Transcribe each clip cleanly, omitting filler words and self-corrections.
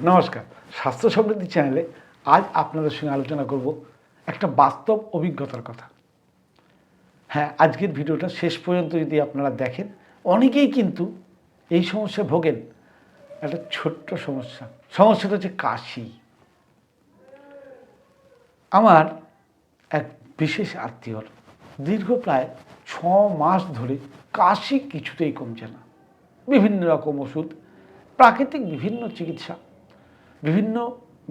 নমস্কার। স্বাস্থ্য সমৃদ্ধি চ্যানেলে আজ আপনাদের সঙ্গে আলোচনা করব একটা বাস্তব অভিজ্ঞতার কথা। হ্যাঁ, আজকের ভিডিওটা শেষ পর্যন্ত যদি আপনারা দেখেন, অনেকেই কিন্তু এই সমস্যায় ভোগেন। একটা ছোট্ট সমস্যাটা হচ্ছে কাশি। আমার এক বিশেষ আত্মীয়র দীর্ঘ প্রায় 6 মাস ধরে কাশি কিছুতেই কমছে না। বিভিন্ন রকম ওষুধ, প্রাকৃতিক বিভিন্ন চিকিৎসা, বিভিন্ন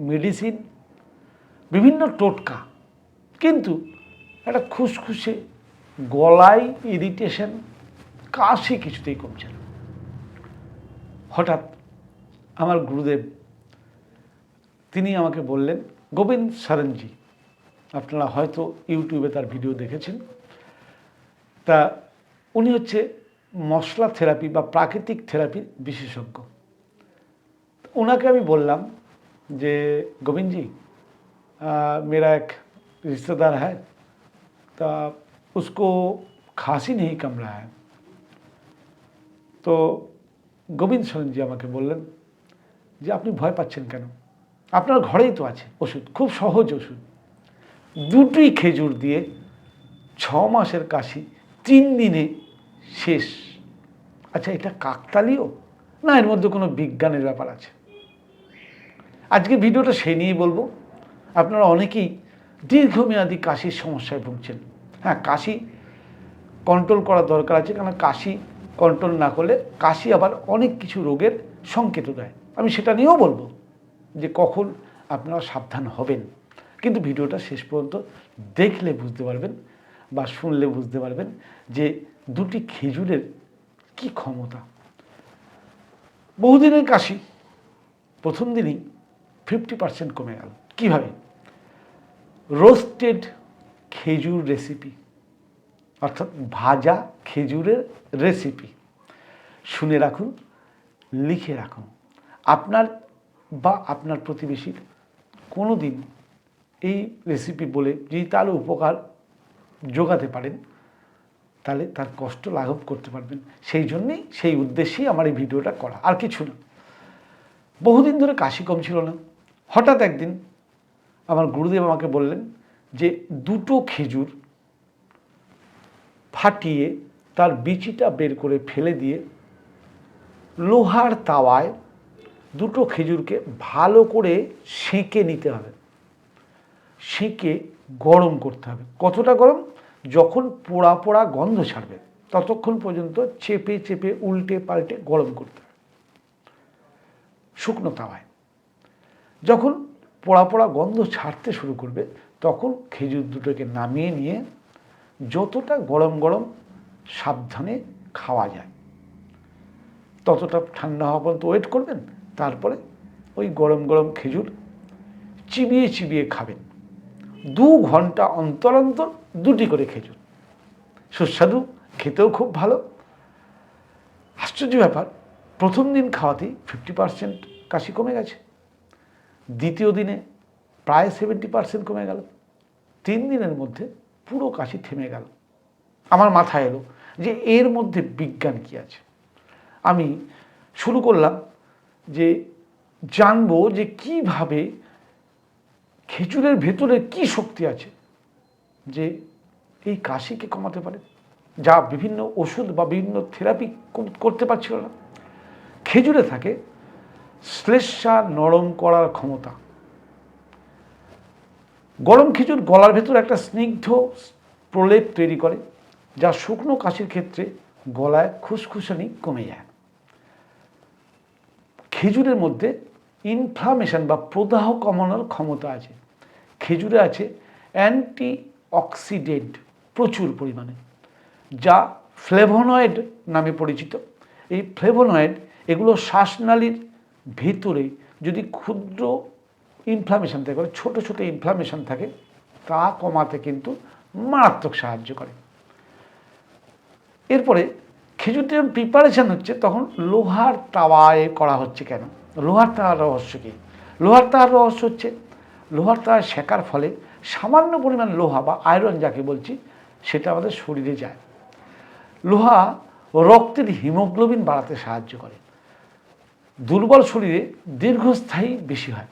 মেডিসিন, বিভিন্ন টোটকা, কিন্তু একটা খুসখুসে গলায় ইরিটেশন, কাশি কিছুতেই কমছে না। হঠাৎ আমার গুরুদেব তিনি আমাকে বললেন, গোবিন্দ শরণজি, আপনারা হয়তো ইউটিউবে তার ভিডিও দেখেছেন, তা উনি হচ্ছে মশলা থেরাপি বা প্রাকৃতিক থেরাপির বিশেষজ্ঞ। ওনাকে আমি বললাম যে गोविंद जी, मेरा एक रिश्तेदार है, तो उसको खांसी नहीं कम रहा है। तो গোবিন্দ শরণজি আমাকে বললেন যে আপনি ভয় পাচ্ছেন কেন, আপনার ঘরেই তো আছে ওষুধ, খুব সহজ ওষুধ। দুটি খেজুর দিয়ে 6 মাসের কাশি 3 দিনে শেষ। আচ্ছা, এটা কাকতালীয় না এর মধ্যে কোনো বিজ্ঞানের ব্যাপার আছে? আজকে ভিডিওটা সেই নিয়েই বলবো। আপনারা অনেকেই দীর্ঘমেয়াদী কাশির সমস্যায় ভুগছেন। হ্যাঁ, কাশি কন্ট্রোল করা দরকার আছে, কারণ কাশি কন্ট্রোল না করলে কাশি আবার অনেক কিছু রোগের সংকেতও দেয়। আমি সেটা নিয়েও বলবো যে কখন আপনারা সাবধান হবেন। কিন্তু ভিডিওটা শেষ পর্যন্ত দেখলে বুঝতে পারবেন বা শুনলে বুঝতে পারবেন যে দুটি খেজুরের কি ক্ষমতা। বহুদিনের কাশি প্রথম দিনই 50% কমে গেল। কীভাবে? রোস্টেড খেজুর রেসিপি, অর্থাৎ ভাজা খেজুরের রেসিপি। শুনে রাখুন, লিখে রাখুন। আপনার বা আপনার প্রতিবেশীর কোনো দিন এই রেসিপি বলে যদি তার উপকার যোগাতে পারেন, তাহলে তার কষ্ট লাঘব করতে পারবেন। সেই জন্যেই, সেই উদ্দেশ্যেই আমার এই ভিডিওটা করা, আর কিছু না। বহুদিন ধরে কাশি কমছিল না। হঠাৎ একদিন আমার গুরুদেব আমাকে বললেন যে দুটো খেজুর ফাটিয়ে তার বিচিটা বের করে ফেলে দিয়ে লোহার তাওয়ায় দুটো খেজুরকে ভালো করে সেঁকে নিতে হবে। সেঁকে গরম করতে হবে। কতটা গরম? যখন পোড়া পোড়া গন্ধ ছাড়বে ততক্ষণ পর্যন্ত চেপে চেপে উল্টে পাল্টে গরম করতে হবে শুকনো তাওয়ায়। যখন পোড়া পোড়া গন্ধ ছাড়তে শুরু করবে তখন খেজুর দুটোকে নামিয়ে নিয়ে যতটা গরম গরম সাবধানে খাওয়া যায় ততটা ঠান্ডা হওয়া পর্যন্ত ওয়েট করবেন। তারপরে ওই গরম গরম খেজুর চিবিয়ে চিবিয়ে খাবেন। 2 ঘন্টা অন্তর অন্তর দুটি করে খেজুর। সুস্বাদু, খেতেও খুব ভালো। আশ্চর্য ব্যাপার, প্রথম দিন খাওয়াতেই 50% কাশি কমে গেছে। দ্বিতীয় দিনে প্রায় 70% কমে গেল। 3 দিনের মধ্যে পুরো কাশি থেমে গেল। আমার মাথায় এলো যে এর মধ্যে বিজ্ঞান কি আছে। আমি শুরু করলাম যে জানবো যে কিভাবে খেজুরের ভেতরে কি শক্তি আছে যে এই কাশিকে কমাতে পারে, যা বিভিন্ন ওষুধ বা বিভিন্ন থেরাপি করতে পারছিল না। খেজুরে থাকে শ্লেষ্মা নরম করার ক্ষমতা। গরম খেজুর গলার ভেতর একটা স্নিগ্ধ প্রলেপ তৈরি করে, যা শুকনো কাশির ক্ষেত্রে গলায় খুসখুসানি কমে যায়। খেজুরের মধ্যে ইনফ্লামেশন বা প্রদাহ কমানোর ক্ষমতা আছে। খেজুরে আছে অ্যান্টি অক্সিডেন্ট প্রচুর পরিমাণে, যা ফ্লেভোনয়েড নামে পরিচিত। এই ফ্লেভোনয়েড এগুলো শ্বাসনালীর ভেতরে যদি ক্ষুদ্র ইনফ্লামেশন থাকে, ছোট ছোট ইনফ্লামেশন থাকে, তা কমাতে কিন্তু মারাত্মক সাহায্য করে। এরপরে খেজুরটি যখন প্রিপারেশন হচ্ছে তখন লোহার তাওয়ায় করা হচ্ছে। কেন? লোহার তাওয়ার রহস্য কী? লোহার তাওয়ার রহস্য হচ্ছে লোহার তাওয়ায় সেকার ফলে সামান্য পরিমাণ লোহা বা আয়রন যাকে বলছি সেটা আমাদের শরীরে যায়। লোহা রক্তের হিমোগ্লোবিন বাড়াতে সাহায্য করে। দুর্বল শরীরে দীর্ঘস্থায়ী বেশি হয়।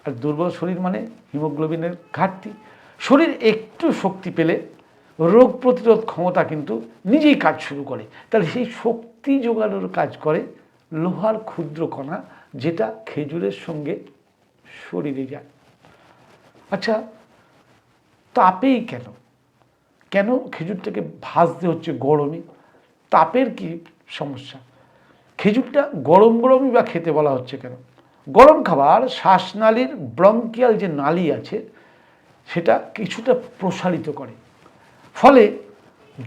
আর দুর্বল শরীর মানে হিমোগ্লোবিনের ঘাটতি। শরীর একটু শক্তি পেলে রোগ প্রতিরোধ ক্ষমতা কিন্তু নিজেই কাজ শুরু করে। তাহলে সেই শক্তি জোগানোর কাজ করে লোহার ক্ষুদ্র কণা, যেটা খেজুরের সঙ্গে শরীরে যায়। আচ্ছা, তাপেই কেন কেন খেজুরটাকে ভাজতে হচ্ছে গরমে? তাপের কি সমস্যা? খেজুরটা গরম গরমই বা খেতে বলা হচ্ছে কেন? গরম খাবার শ্বাসনালীর ব্রঙ্কিয়াল যে নালী আছে সেটা কিছুটা প্রসারিত করে, ফলে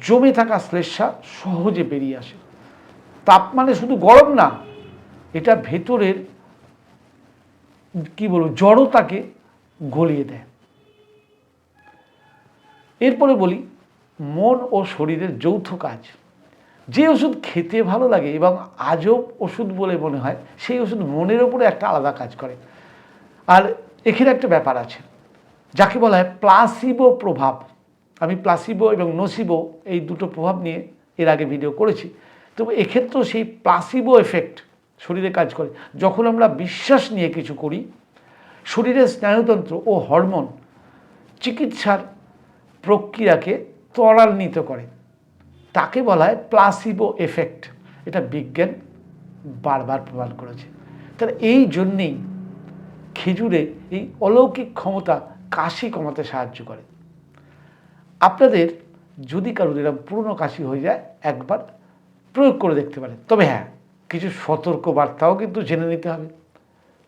জমে থাকা শ্লেষ্মা সহজে বেরিয়ে আসে। তাপ মানে শুধু গরম না, এটা ভেতরের কি বলবো জড়তাকে গলিয়ে দেয়। এরপরে বলি মন ও শরীরের যৌথ কাজ। যে ওষুধ খেতে ভালো লাগে এবং আজব ওষুধ বলে মনে হয়, সেই ওষুধ মনের ওপরে একটা আলাদা কাজ করে। আর এখানে একটা ব্যাপার আছে যাকে বলা হয় প্লাসিবো প্রভাব। আমি প্লাসিবো এবং নোসিবো এই দুটো প্রভাব নিয়ে এর আগে ভিডিও করেছি। তবে এক্ষেত্রেও সেই প্লাসিবো এফেক্ট শরীরে কাজ করে। যখন আমরা বিশ্বাস নিয়ে কিছু করি, শরীরের স্নায়ুতন্ত্র ও হরমোন চিকিৎসার প্রক্রিয়াকে ত্বরান্বিত করে। তাকে বলা হয় প্লাসিবো এফেক্ট। এটা বিজ্ঞান বারবার প্রমাণ করেছে। তাহলে এই জন্যেই খেজুরে এই অলৌকিক ক্ষমতা কাশি কমাতে সাহায্য করে। আপনাদের যদি কারোর এরকম পুরনো কাশি হয়ে যায়, একবার প্রয়োগ করে দেখতে পারেন। তবে হ্যাঁ, কিছু সতর্ক বার্তাও কিন্তু জেনে নিতে হবে।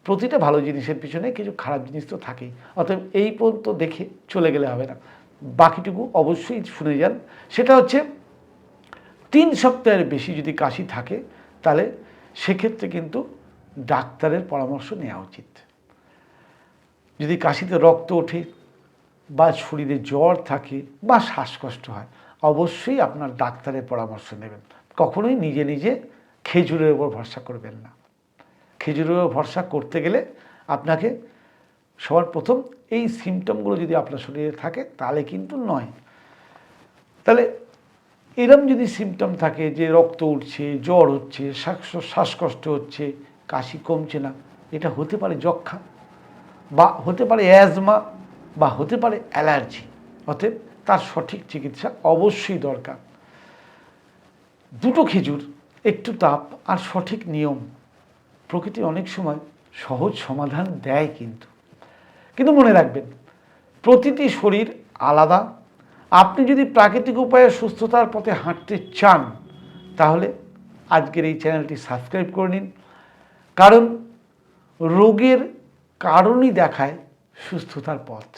প্রতিটা ভালো জিনিসের পিছনে কিছু খারাপ জিনিস তো থাকেই। অতএব এই পর্যন্ত দেখে চলে গেলে হবে না, বাকিটুকু অবশ্যই শুনে যান। সেটা হচ্ছে 3 সপ্তাহের বেশি যদি কাশি থাকে, তাহলে সেক্ষেত্রে কিন্তু ডাক্তারের পরামর্শ নেওয়া উচিত। যদি কাশিতে রক্ত ওঠে বা শরীরে জ্বর থাকে বা শ্বাসকষ্ট হয়, অবশ্যই আপনার ডাক্তারের পরামর্শ নেবেন। কখনোই নিজে নিজে খেজুরের উপর ভরসা করবেন না। খেজুরের উপর ভরসা করতে গেলে আপনাকে সবার প্রথম এই সিমটমগুলো যদি আপনার শরীরে থাকে তাহলে কিন্তু নয়। তাহলে এরম যদি সিমটম থাকে যে রক্ত উঠছে, জ্বর হচ্ছে, শ্বাসকষ্ট হচ্ছে, কাশি কমছে না, এটা হতে পারে যক্ষা, বা হতে পারে অ্যাজমা, বা হতে পারে অ্যালার্জি। অতএব তার সঠিক চিকিৎসা অবশ্যই দরকার। দুটো খেজুর, একটু তাপ আর সঠিক নিয়ম, প্রকৃতি অনেক সময় সহজ সমাধান দেয়। কিন্তু মনে রাখবেন, প্রতিটি শরীর আলাদা। আপনি যদি প্রাকৃতিক উপায়ে সুস্থতার পথে হাঁটতে চান, তাহলে আজকের এই চ্যানেলটি সাবস্ক্রাইব করে নিন। কারণ রোগের কারণই দেখায় সুস্থতার পথ।